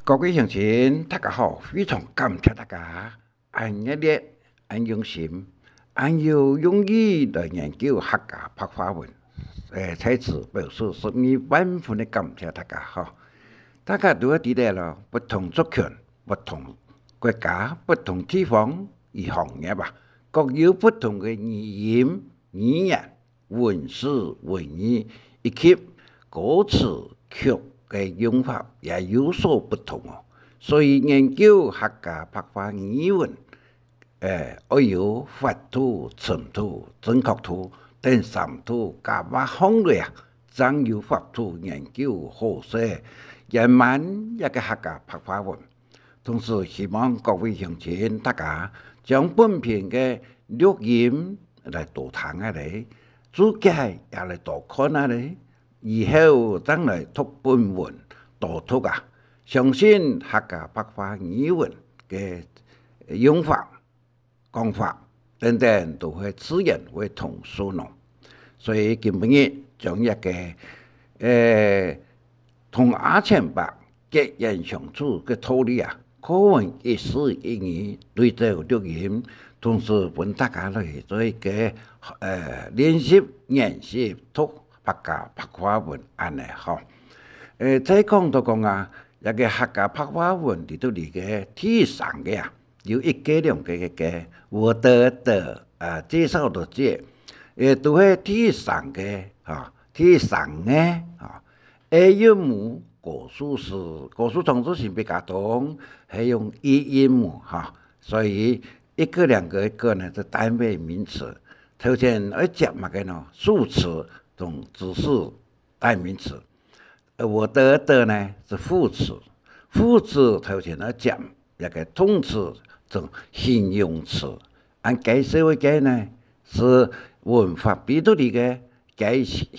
各位乡亲，大家好！非常感谢大家按热烈、按用心、按有勇气来研究客家白话文。在此表示万分的感谢大家哈！大家都知道了，不同族群、不同国家、不同地方与行业吧，各有不同的语言、语言、文史、文艺以及歌词曲嘅用法也有所不同哦，所以研究客家白话语文，要有法图、程图、正确图等三图加八项类啊，才有法图研究好些圆满一个客家白话文。同时，希望各位乡亲大家将本片嘅录音来多听下嚟，注解也来多看下嚟。以後將來讀本文多讀啊，相信客家白話語文嘅用法、講法等等都會自然會同數咯。所以今日將一個同阿前白結人相處嘅道理啊，可能一時一語對照錄音，同時本大家來做一個練習研習讀。客家白話文安尼吼，再講到講啊，一個客家白話文裡頭嚟嘅第三個啊，有一個兩個嘅，我的介紹到這，都係第三個嚇，第三個嚇，有母古數是古數創作性比較多，係用音母嚇，所以一個兩個一個呢，就單位名詞，頭先講乜嘅呢？數詞。同只是代名詞，我的呢是副詞，副詞頭先講一個動詞，就形容詞。按介紹嘅呢是文法比度裡嘅介系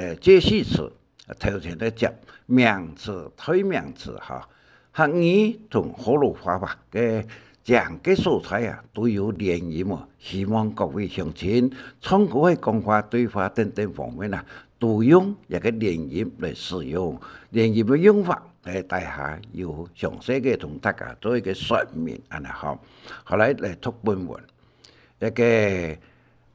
詞，頭先講名詞、代名詞哈，客語同河洛話吧嘅講嘅素材啊都有聯誼嘛，希望各位鄉親參考嘅講話、對話等等方面啊，都用一個聯誼來使用。聯誼嘅用法，大下有詳細嘅同大家做一個說明，安尼好。後來嚟讀本文，一個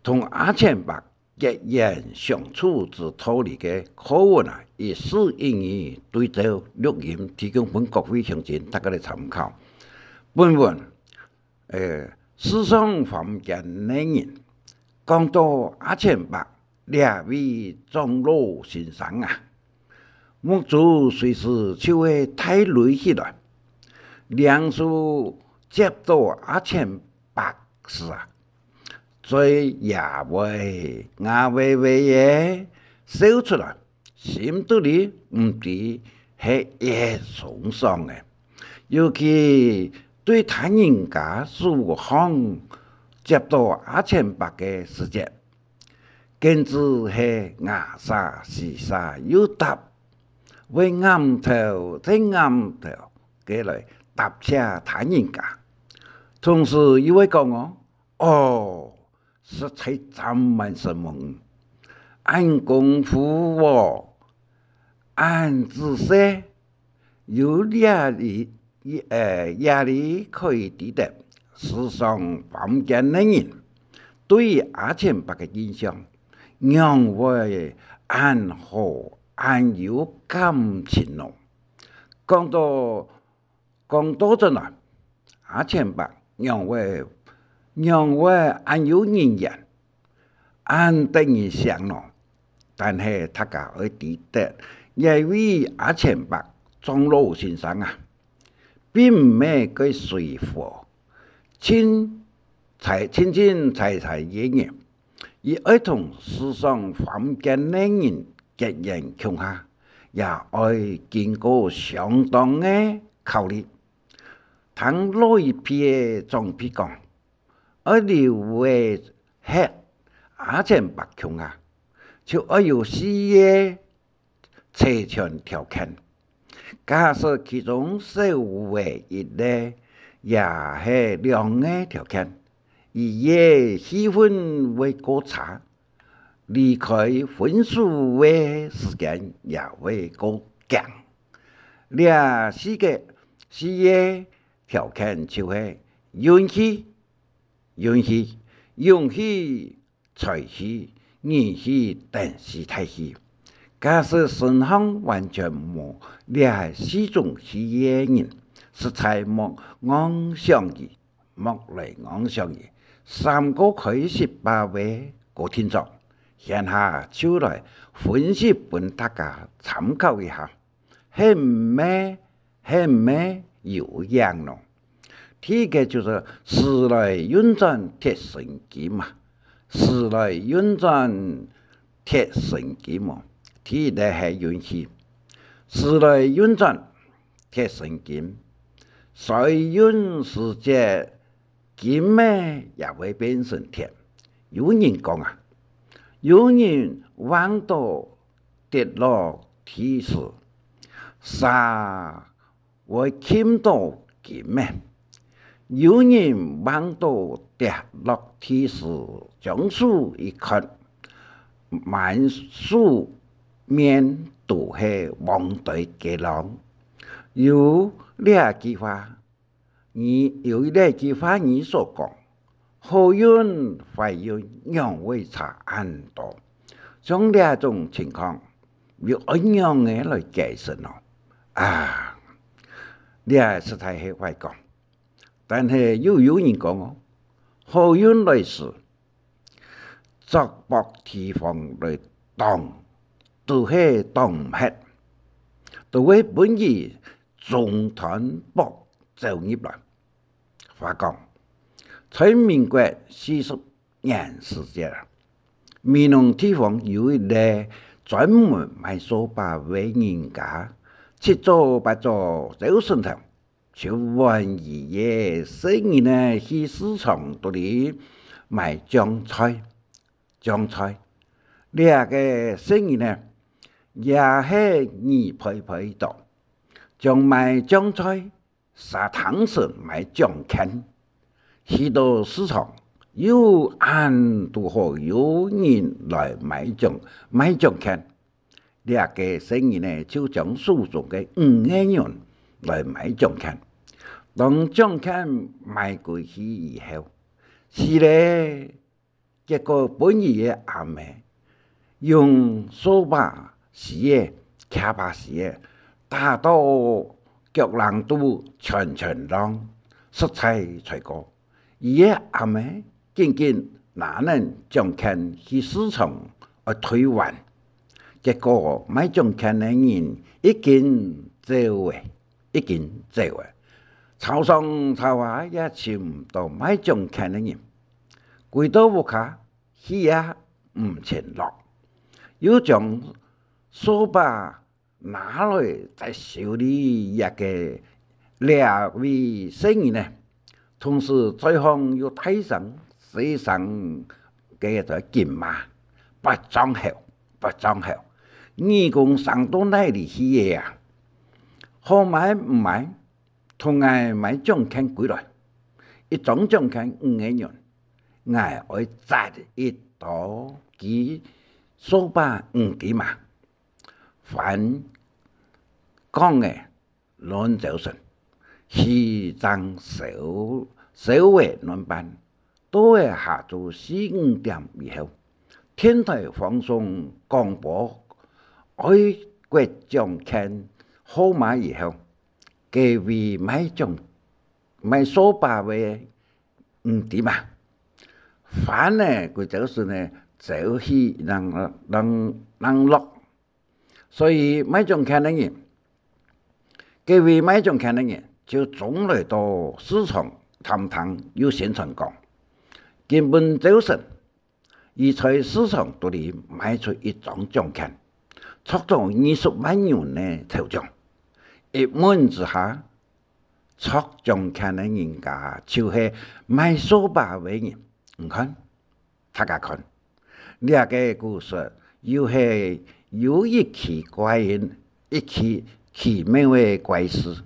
同阿前白結緣相處之道理嘅課文啊，一時一語對照錄音，提供本各位鄉親大家嚟參考。本文。時尚坊間的人講到阿前白兩位長老先生啊，目睭隨時就會太累起來，兩手接到阿前白時啊，嘴也會牙微微嘅笑出來，心肚裡唔知係嘢創傷嘅，尤其對他人家書行接到阿前白嘅時節，簡直係牙沙是沙要答，為啱頭睇啱頭嘅來答謝他人家。同時又會講實在真蠻什麼，按功夫按姿勢有壓力。壓力可以抵得時尚坊間的人對阿前白嘅印象，讓我按好按有感情咯。講到咗啦，阿前白讓我按有人緣，按得人想咯。但係大家要記得，因為阿前白長老先生啊。並唔係佢隨和，親熱嘅，而愛同時尚坊間的人結緣共下，也愛經過相當嘅考慮。聽老一輩長輩講，我哋會學阿前白共下，就要有事業齊全條件。假設其中稍微一類，也係兩個條件，而也氣氛會過差，離開分數嘅時間也會過長。呢四個事业条件就是运气、财气、人气等四大气。假使身上完全无这四种事业人，实在莫昂上义，莫来昂上义。3个可以18位个听众，现下就来分析本大家参考一下，很咩有样咯。第一个就是时来运转铁神经嘛，时来运转铁神经嘛。第一个系运气，时来运转铁神经，水运时节金咩也会变成铁。有人讲啊，有人往到跌落天时，沙会倾到金咩？有人往到跌落天时，将树一看，满树面都系望对嘅浪。有这句话，你所讲，好运坏运两位差很多。像这种情况，要怎样嘅来解释咯？这实在系坏讲。但是又有人讲哦，好运来时，作薄地方来当，都系当唔hết，都会本意中团薄就业来。话讲，在民国40年时节啦，闽南地方有一个专门卖扫把为人家，七早八早走顺头。就万一嘅生意呢，去市场度里卖酱菜，呢个生意呢，也系二配到，将卖酱菜，沙汤时卖酱캔，去到市场又按都好有人来买酱캔，呢个生意呢，就将数种嘅5个人来买酱can当酱can卖过去以后，是咧，结果本意嘅阿妹用扫把时卡把时打到脚人都全浪，实在才个。伊嘅阿妹竟哪能酱can去市场而推完，结果买酱can嘅人已经走嘅。潮上潮下也找唔到买酱can嘅人，几多屋卡去也唔前落，要将扫把拿来再修理一个两位生意呢，同时最好要睇上洗上嘅就金嘛，不装好，义工上到哪里去嘅啊？好买唔买？同我买酱can几来，一种酱can5个人，我会摘一刀几扫把5支嘛，凡讲嘅乱走神，西藏小位乱办，都系下晝4、5點以後，天台放送廣播，愛國醬can好買以後。各位买扫把嘅5支嘛，反呢佢就是呢走去人落，所以买酱can嘅人，各位买酱can嘅人就總來到市場談有宣傳講，根本就是而在市場度里買出一種醬can促到20萬元呢頭獎。一門之下，撮醬can嘅人家就是買掃把嘅人，唔看，大家看，呢個故事又係有一奇怪人，一奇妙嘅怪事。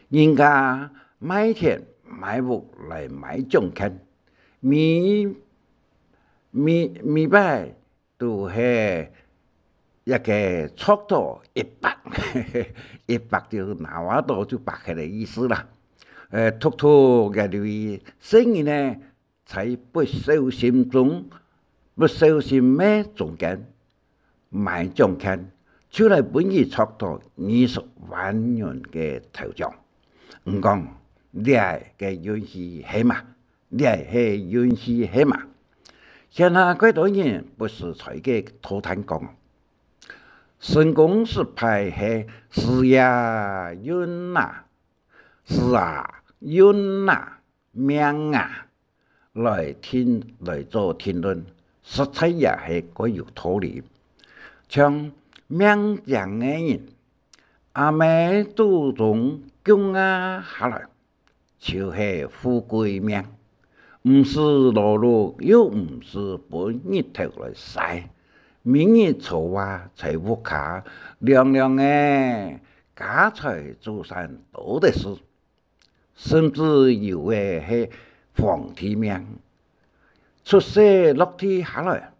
人家買田買屋嚟買醬can每擺都係一个速度100就哪瓦多就白起的意思啦。突突嘅類聲音呢，在不小心咩中間買中間，出來本意速度20萬元嘅頭像。唔講，你係嘅運氣係嘛？你係運氣係嘛？現在幾多人不是在嘅土壇講，成功是派係是呀運啊，是啊運啊命啊，來做聽論，實際也係各有道理。像命長嘅人，阿妹都從宮下來，就係富貴命。唔是裸露，又唔是本日頭來曬，明日草啊財富卡，亮亮嘅家財祖產多的是，甚至有嘅係皇帝命，出世落地下來，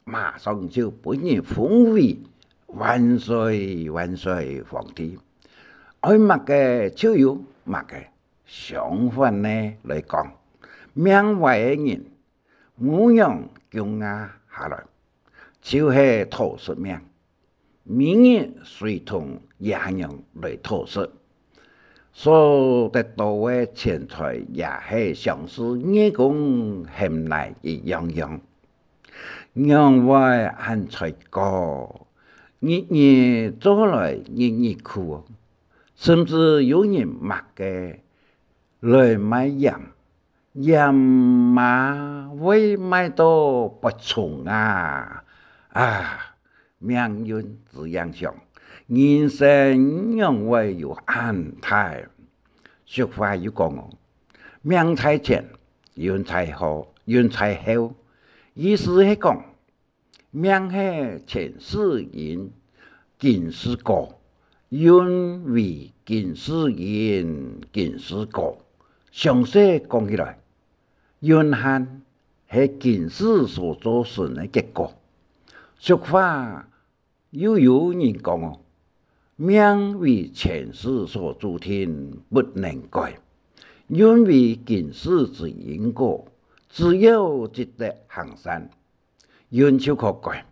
馬上就本日封為萬歲萬歲皇帝。愛物嘅就有物嘅相反呢來講。命壞嘅人，五樣強下來，就係土色命。明日隨同野樣來土色，所得到嘅錢財也係像是夜公欠來一樣，讓我按財高，日日做來日苦，甚至有人買嘅來買鹽。鹽嘛會買到不重啊！命運這樣想，人生讓我有安泰。俗話有講，命在前，運在後，意思係講，命係前世因，今世果；運為今世因，今世果。詳細講起來，運限係今世所造成的結果。俗話又有人講命為前世所注定，不能改；運為今世之因果，只有值得行善，運就可改。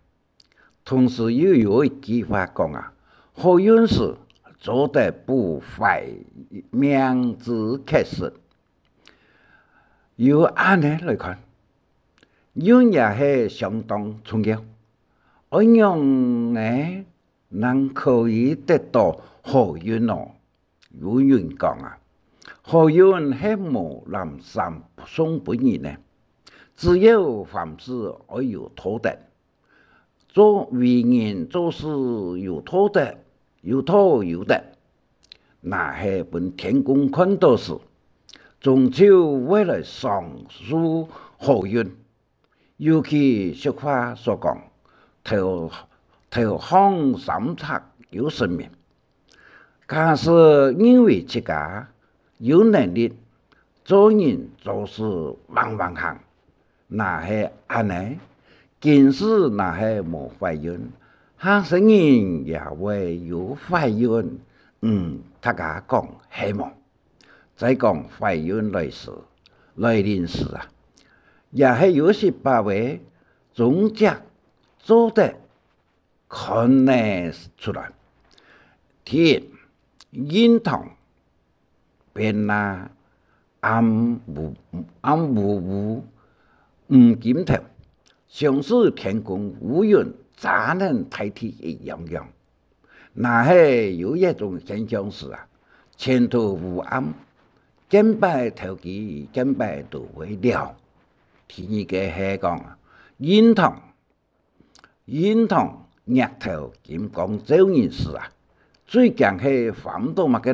同時又有一句話講好運時做得不壞命之開始。由安尼來看，運也係相當重要。怎樣呢能可以得到好運哦？有人講好運係無人送本人呢，只有凡事要有托德，做為人做事有托德，有托有德，那係本天公看到時。終究為了上書好運，尤其俗話所講，頭行三策有生命。假使認為自家有能力做人做事旺行，那係安尼；今世那係無壞運，下世人也會有壞運。大家講希望。再講壞運來臨時也係有18位總結做得看得出來。第一，印堂變那暗無唔檢頭，像是天公無緣，咋能代替一樣？那係有一種現象是前途無暗。見敗投機，見敗都會了。第二個係講印堂日頭金光照人時最強係翻到乜嘅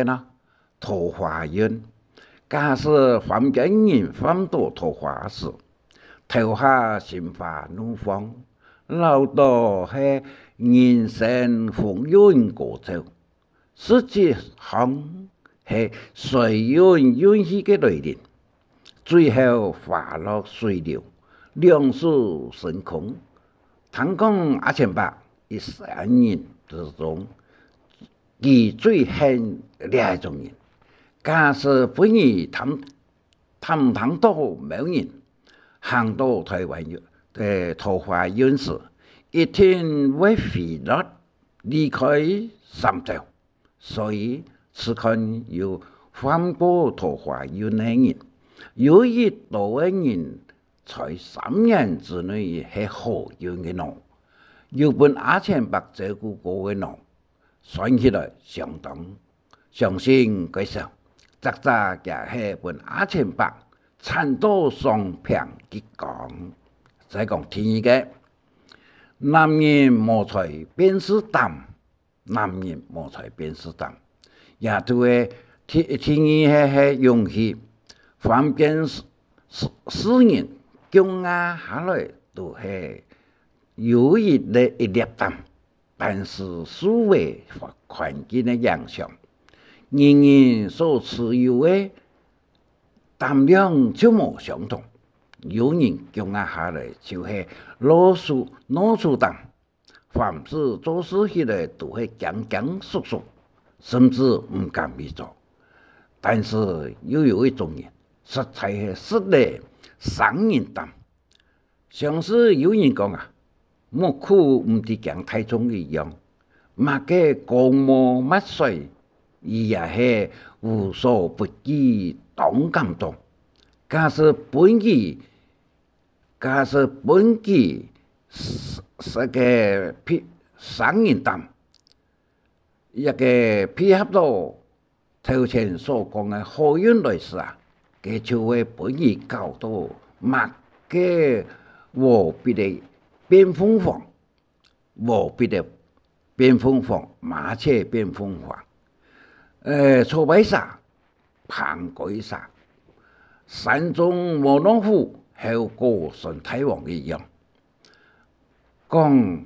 咯？桃花運。假使凡間人翻到桃花時，頭下心花怒放，老到係人生風雲過走，實際上係隨緣運氣嘅來臨，最後花落水流，兩手成空，唐讲阿前伯一3人之中，其最恨2种人，假使本意谈到某人，行到台湾桃花运时，一定会回落离开三洲，所以此看有反过桃花运的人，有一多的人在3年之内是好运的人，有本阿前伯照顾过的人，算起来相信介绍。早早也是本阿前伯参到上平去讲，再讲第二个，男人莫才便是胆，男人莫才便是胆，也都会第二是勇气，方便世人强压下来都是有一粒胆，但是思维或环境的影响。人人所持有的胆量就无相同，有人强压下来就是老鼠胆，凡事做事起来都是僵缩缩，甚至唔敢去做。但是又有一种人，实在是实力伤人胆。上次有人讲啊，莫苦唔得像太重一样，嘛个高毛抹水。伊也是无所不及，当感动。假使本己是个伤人胆，一个配合到头前所讲的好运来时啊，佢就会本己搞到马个和别的变凤凰，马车变凤凰。错摆啥，旁改啥，山中无老虎，后果顺太王一样。讲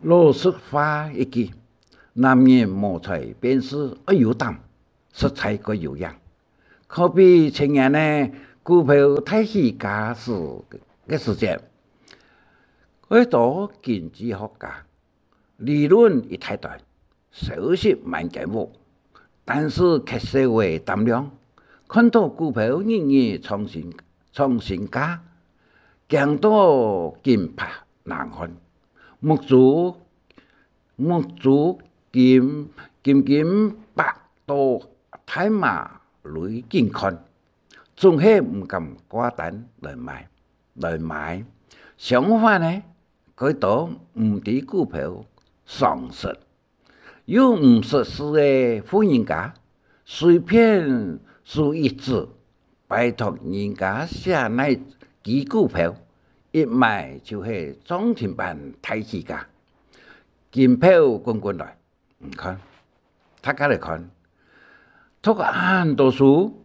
老实话一句，男人莫才便是有胆，实在个有样。可比前年呢，股票太起价时嘅时间，许多经济学家理论一太大，收息蛮紧握。但是缺社会胆量，看到股票日日创新高，见到金牌难看，目足金白到太马累健康，总係唔敢掛單來買。相反呢，佢都唔啲股票上市。有唔识事的富人家，随便输一字，拜托人家写那支股票，一买就是涨停板抬起价，金票滚来，唔看，大家来看，通过很多书，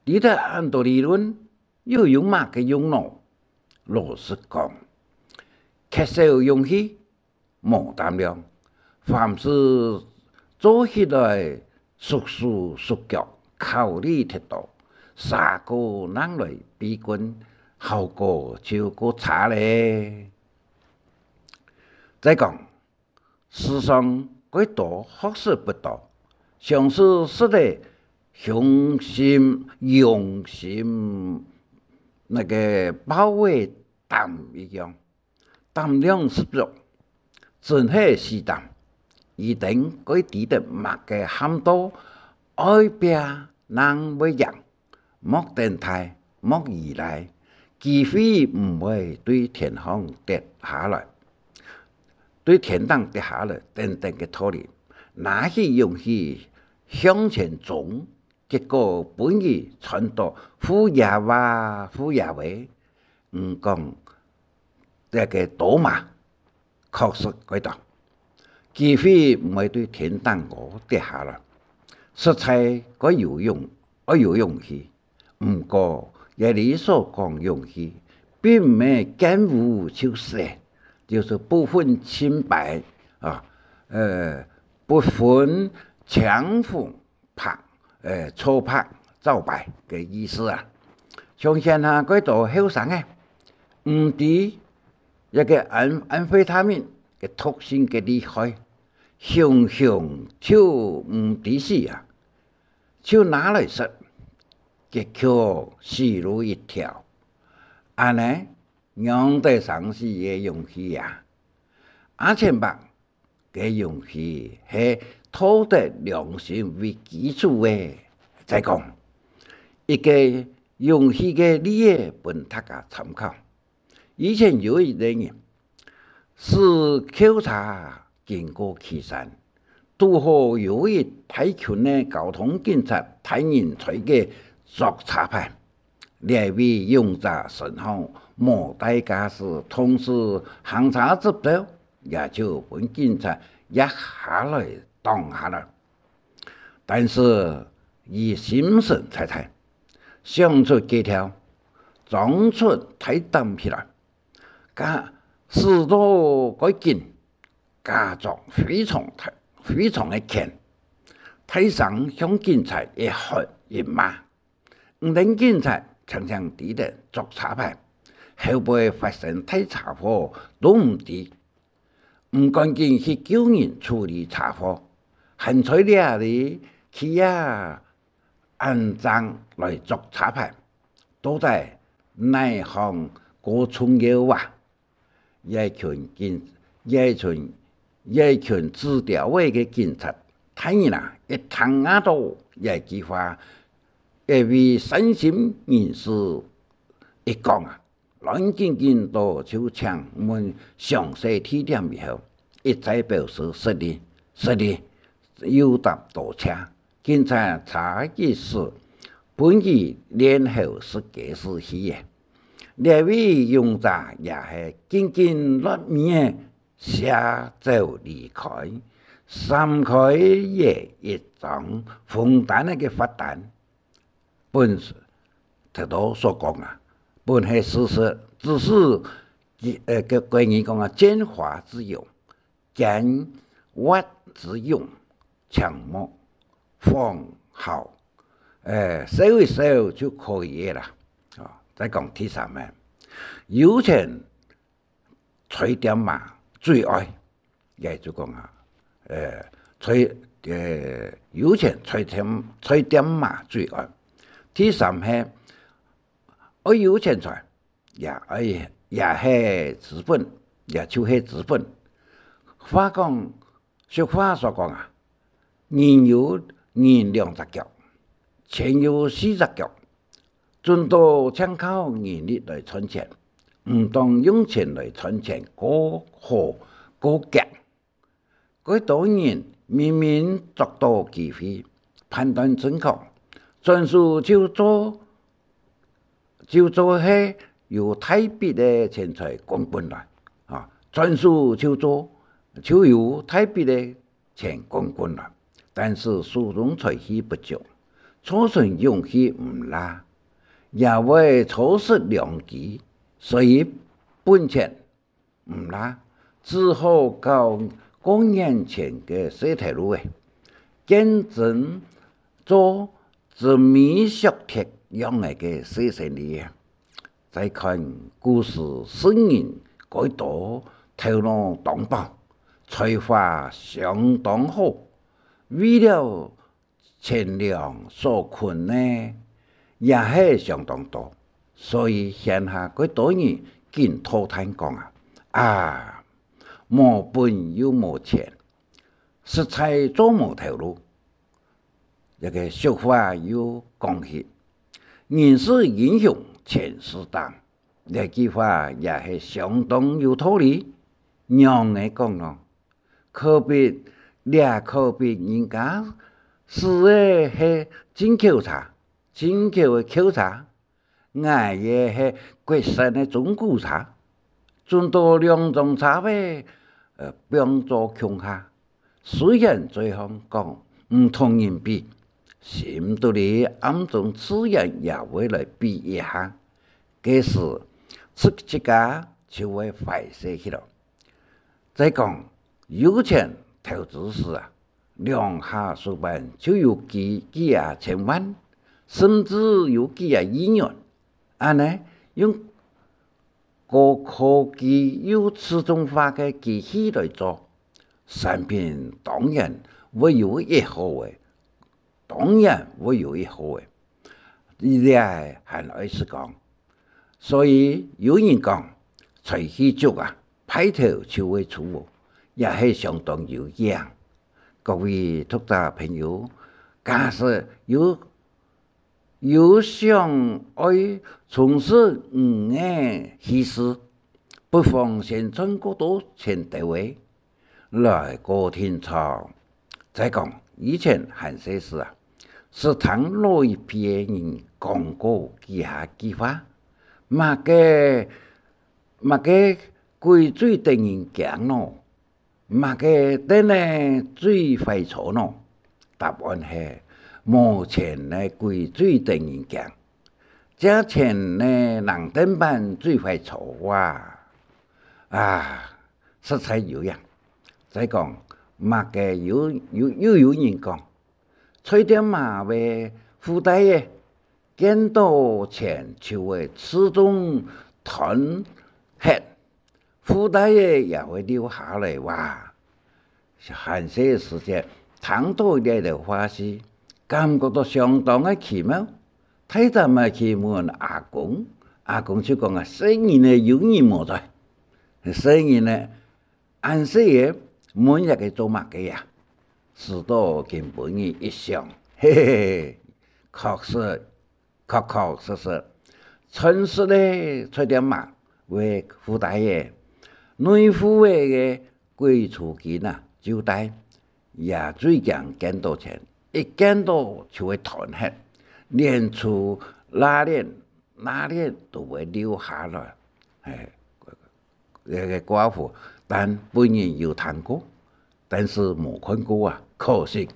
你的很多理论，又有乜嘅用咯？老实讲，缺少勇气，冇胆量。凡是做起来熟手熟脚，考虑得到3個人來比均，效果就個差咧。再講，世上幾多學識不多，像是用心那個保衛膽一樣，膽量十足，真係是膽。一定佢知得乜嘅喊到愛拼人會贏，莫等待，莫依賴，機會唔會對天堂跌下來，對天堂跌下來，等嘅拖連，拿起勇氣向前衝，結果本意傳到富也話，唔講這個賭馬，確實佢度。機會唔係對天堂我跌下來，實在個有勇氣，唔過也你所講勇氣，並唔係見無就死，就是不分清白啊，不分強負拍，錯拍照白嘅意思啊。相信啊，嗰度後生嘅唔知一个安非他命嘅特性嘅厉害，熊熊就唔抵死啊！就拿来食，结果死路一条。安尼养得上市嘅勇气啊！阿千伯嘅勇气系土地良心为基础嘅。再讲一个勇气嘅理念，本大家参考。以前有一个人是考察经过岐山，拄好有一太群的交通警察派人出嘅作查牌，两位勇者身后无代驾驶，同时行查执照，也就本警察一下来挡下来。但是以心神太太，想出几条，装出太胆起来。使到改进，家族非常的强，太上向警察一喝一骂，唔等警察常常抵的作查牌，后背发生太查祸都唔知，唔赶紧去救人处理查祸，很脆俩的去安装来作查牌，都在内行过重要啊！一群治调委嘅警察，睇人啊，一趟牙刀，一句话，一位身心人士一讲啊，冷静静到就请我们详细提点以后，一再表示实的，有搭多车，警察查嘅事，本意然后是解释起嘅。两位勇者也是紧紧落面下走离开，散开也一张封弹那个发弹，本是头头所讲啊，本系事实，只是个关于讲啊奸猾之用，奸猾之用，强莫放好，收一收就可以了。再讲第三呢，有钱吹点马最爱，也就讲啊，有钱吹点马最爱。第三呢，我有钱出，也系资本，也就是资本。俗话所讲啊，人有2只脚，钱有4只脚。尽到参考年力来赚钱，唔当用钱来赚钱，过好过急。嗰多人明明捉到机会，判断正确，专属就做係有太笔的钱财滚滚来啊！专属就有太笔的钱滚滚来，但是始终财气不足，初生勇气唔拉。也会错失良机，所以本钱唔拉，只好搞公元前嘅西铁路见证做自米削铁样嘅西城里再看故事声音改多，头脑动爆，才华相当好，为了钱粮所困呢。也是相当多，所以现下佢多人见吐痰讲啊，无本又无钱，实在做无头路。一个俗话有讲起，人是英雄，钱是胆。呢句话也是相当有道理。让你讲咯，可别人家是系真口茶。真口的口茶，我也是国产的中古茶，转到2种茶味，并做穷下。虽然最后讲唔同人比，心度里暗中自然也会来比一下。这时，这家就会坏死去了。再讲有钱投资时啊，两下手板就有几千万。甚至有几亿元，安尼用高科技有自动化的机器来做，产品当然会有越好的，当然会有越好的。呢係係愛是講，所以有人講，隨喜族啊，派頭就會出喎，也係相當有樣。各位讀者朋友，假使有想愛從事嘅喜事，不妨先從嗰度前地位來過天窗。再講以前韓世時啊，是聽老一輩人講過以下句話，乜嘅鬼嘴對人講咯，乜嘅對呢最會錯咯？答案係冇錢呢鬼嘴對人講，借錢呢人登班最會錯啊！實在有樣。再講乜嘅有人講，吹點馬嘅附帶嘅，見到錢就會自動吞吃，附帶嘅也會留下來哇！韓世時節聽到呢啲話時，感覺到相當嘅奇妙。睇到咪去問阿公就講啊，生意呢有人冇在，生意呢按時嘅每日嘅做乜嘅呀？使到根本嘅一想，嘿嘿，確實，真實咧出點嘛為附帶嘅，內附嘅貴出錢啊，招待也最近見到錢，一見到就會彈起。連出拉鏈都會留下來，個寡婦，但本人有聽過，但是冇看過啊，可惜，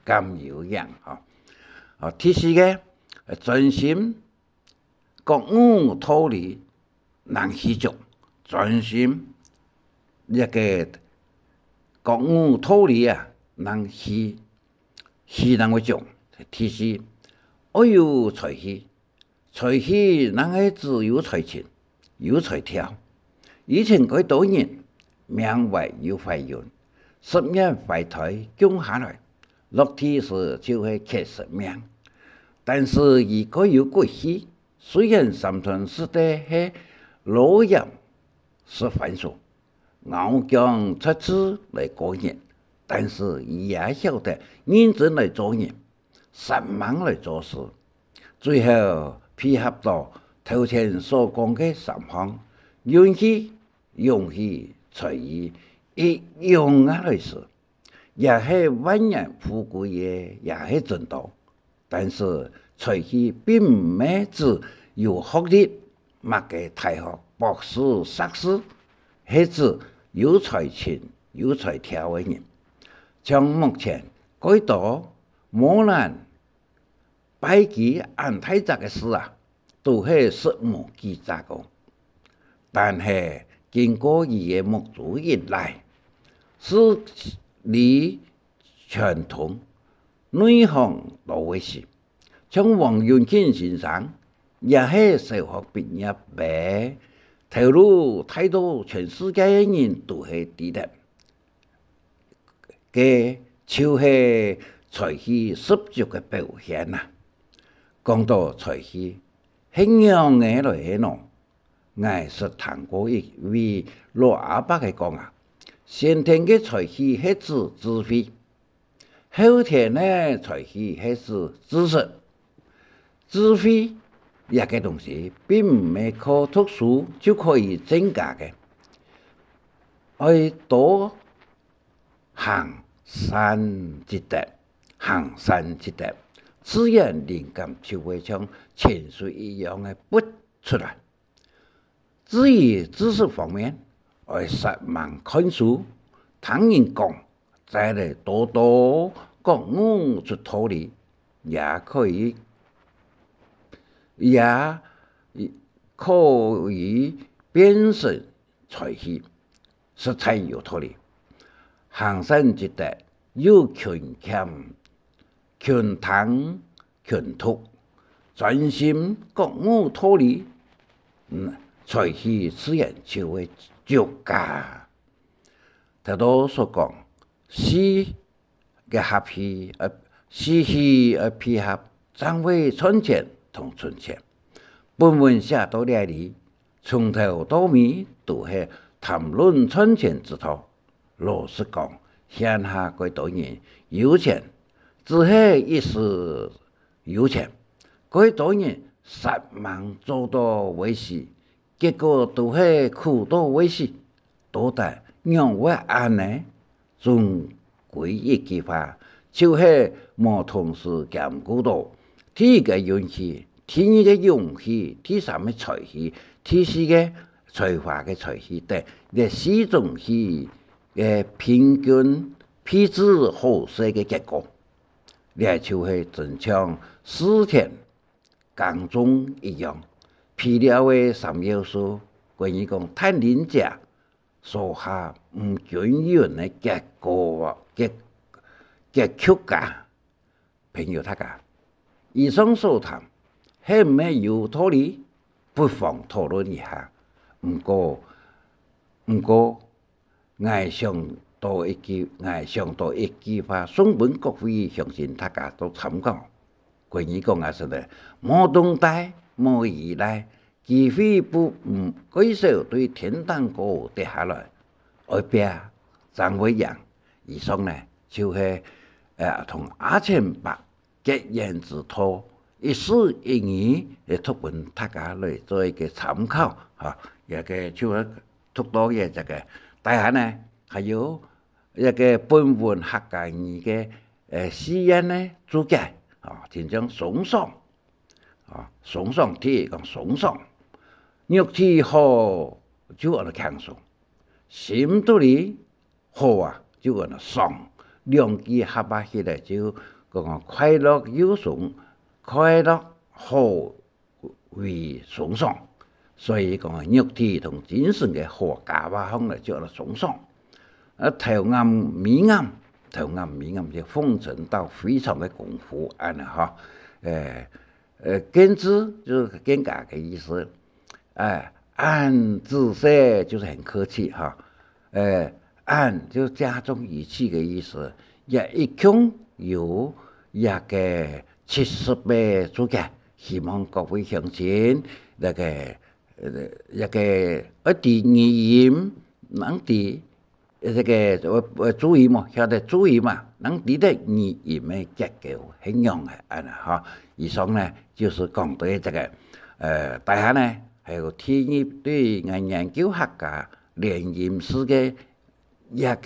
咁有樣啊！第四個專心覺悟脫離能喜足，專心一個覺悟脫離啊，能喜能會足。第四，我有財氣能係自有財錢，有財條。以前幾多年，命為有費用，10年廢退降下來，落地時就係70命。但是如果有貴氣，雖然三寸是的係老人是繁瑣，偶將出資來過年，但是也曉得認真來做人。神忙來做事，最後配合到頭前所講嘅3項，運氣、勇氣、才藝一樣來時，也係萬人富貴嘅，也係真道。但是才藝並唔係指有學歷，乜嘅大學博士、碩士，係指有才情、有才調嘅人。像目前幾多冇人拜記安太雜嘅事啊，都係實無記雜個。但係經過伊嘅目睹以來，是理全通內行到位時，像王永慶先生也係小學畢業嘅，投入太多全世界嘅人都係知得，嘅就係才氣十足嘅表現啊！講到才氣，係樣嘅來係喏，我是聽過一位老阿伯嘅講啊，先天嘅才氣係指智慧，後天嘅才氣係指知識。智慧一個東西並唔係靠讀書就可以增加嘅，要多行善積德，自然靈感就會像泉水一樣嘅潑出來。至於知識方面，要實忙看書，聽人講，再嚟多多覺悟出道理，也可以變成才氣，實在有道理。行善積德有勤儉、勤聽、勤讀，專心覺悟道理，才气自然就会足噶。头头所讲，四个合气四气而配合，才会存钱同存钱。本文写到这里，从头到尾都是谈论存钱之道。老实讲，现下几多人有钱，只是一时有钱；几多人失望做到为死，结果都是苦到为死。到底让我安呢？总归一句话，就是无同时兼顾到第一个运气，第二个勇气，第三个才气，第四个才华嘅才气等，这四种气嘅平均配置好势嘅结果，也就是正像四田耕种一样，配料嘅三要素，关于讲太廉价，所下唔均匀嘅结果结曲噶。朋友大家，以上所談係唔係有道理？不妨討論一下。唔過，我想到一句話，送本各位，相信大家都參考。關於講啊，是咧，無動態，無依賴，機會不舉手對天堂高跌下來，外邊怎會贏？以上呢，就是同阿前伯結緣之道，一絲一語嚟託本大家嚟做一個參考嚇。一個就是讀到嘅這個，大下呢，還有一個本文客家語嘅詩言呢注解啊，就像松爽啊，松爽啲講松爽，肉體好就按強爽，心肚裏好啊就按爽，兩句合埋起來就講快樂有爽，快樂好為松爽。所以講肉體同精神嘅和諧話方嚟叫做松爽。頭啱尾啱就奉承到非常嘅功夫安啦嚇。根字就是更加嘅意思。按字寫就是很客氣嚇。按就加重語氣嘅意思。也一共有一個70倍注解，希望各位鄉親那個。一個啲語言能啲一個注意嘛，曉得注意嘛，能啲的語言嘅結構係樣嘅，嚇。以上呢就是講對這個大家呢係有提議對研究客家聯吟詩嘅一個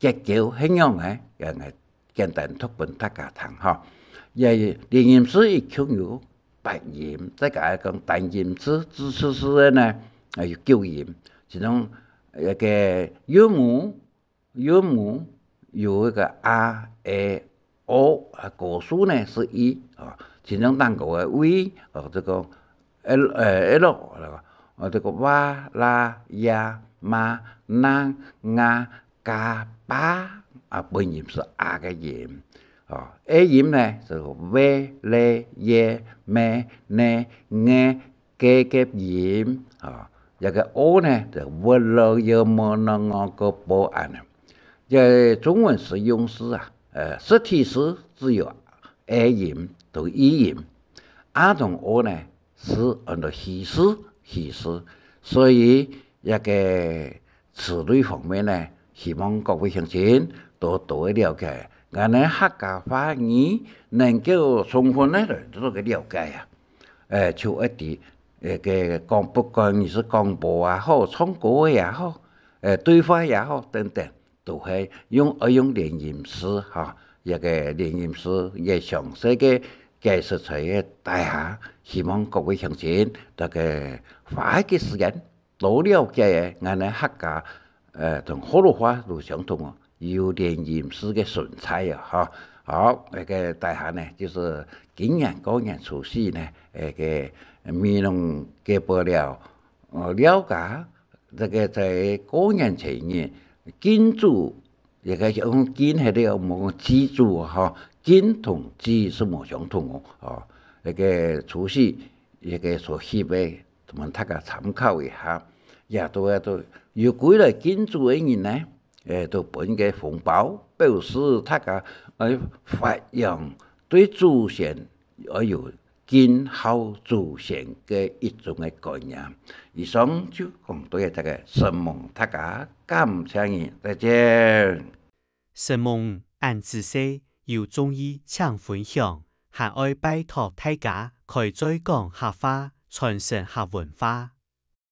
結構係樣嘅，也係簡單託本大家聽嚇。也聯吟詩一共有8吟，再加講單吟詩、自詞詩嘅呢，有9吟。其中一個韻母有一個啊、誒、哦，個數呢是1啊。其中單個嘅 V， 這個 L， 這個哇、啦、呀、嘛、那、啊、嘎、巴本吟是啊嘅吟。A 音呢就 V、L、Y、M、N、N、G 嘅音一個 O 呢就 V、L、Y、M、N、O、G、B 安啦。這中文實用詞實體詞只有 A 音同 E 音，A 同 O 呢是按照希詩，所以一個詞類方面呢，希望各位鄉親多了解。我哋客家話語能夠充分咧做個了解啊！就一啲嘅講，不管你是廣播也好，唱歌也好，對話也好等等，都係用聯吟詩嚇，一個聯吟詩嘅詳細嘅解釋出嚟大下，希望各位鄉親大家花嘅時間多了解我哋客家同河洛話都相同啊！有聯吟詩嘅純菜啊，嚇！好，那個大下呢，就是今年過年除夕呢，個美濃嘅報了解這個在過年前呢，金主一個用金係啲冇記住嚇，金同字是冇相同哦，那個除夕一個所喜嘅咱们大家参考一下。也都有几个建筑的人呢，都办个红包，表示大家发扬对祖先要有敬孝祖先嘅一种嘅概念。以上就讲到大家，希望大家感谢你，再见。希望按自些有中意请分享，还爱拜托大家，可以再讲客话，传承客文化。